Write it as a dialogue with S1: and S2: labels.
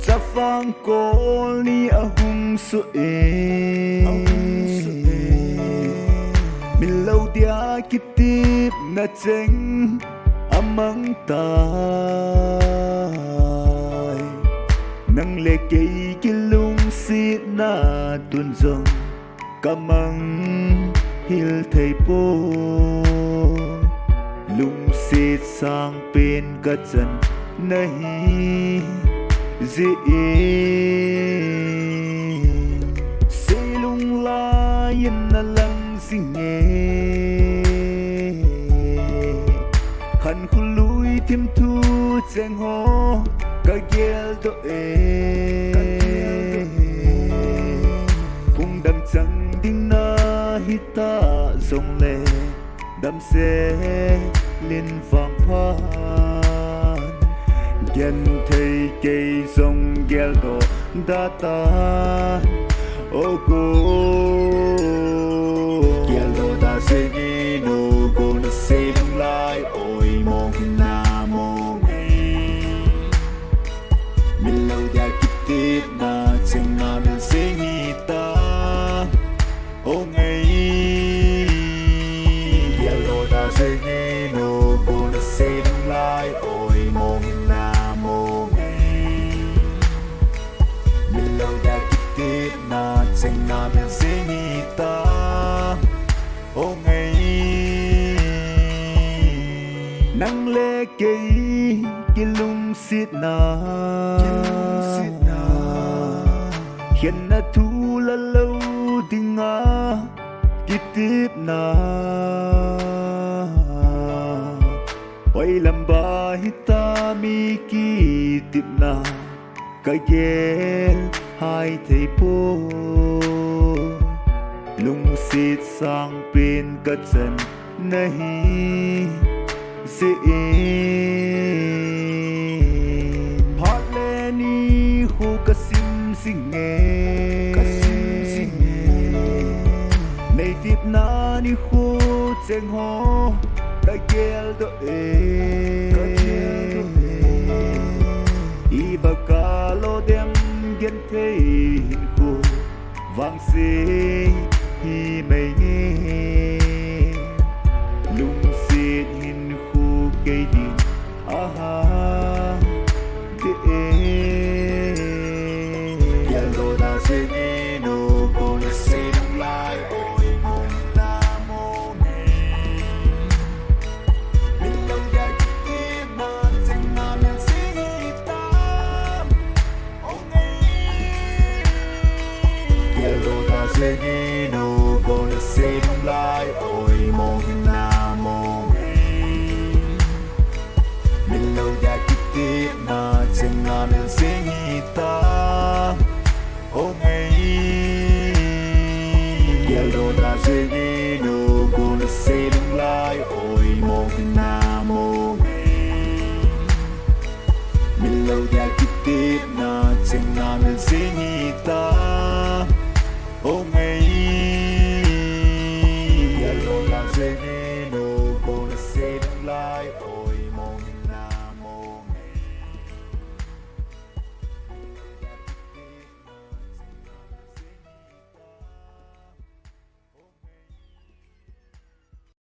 S1: Sa phang ko ni ahung su e min lâu dia kitip na cheng amang tai nang le kei kilung si na tun jong kamang hil thei po lung si sang pen ka chan nahi zi se lung la yin na lang singe khan khului tim thu cheng ho ka gel do e kung đam chẳng ding na hita zong le đam se lin vang phan gen thei kei zong gel do da ta o go gel do da se ni no go na se lung lai oi mong hin na mong min lâu dia kitip na cheng na min se ni ta o ngai gel do da se ni no go na se lung lai oi mong hin na mong min lâu dia kitip na cheng na min se ni ta o ngai nang le kei kilung sit na hiền na thu la lâu dinga kitip na oi lamba hita mi kitip na kai gel hai thei po lung sit sang pen ka chan nahi se phat le ni hu ka sim singe nei tip na ni hu cheng ho ka gel do e I ba ka lo dem gen thei hin hu vang se hi me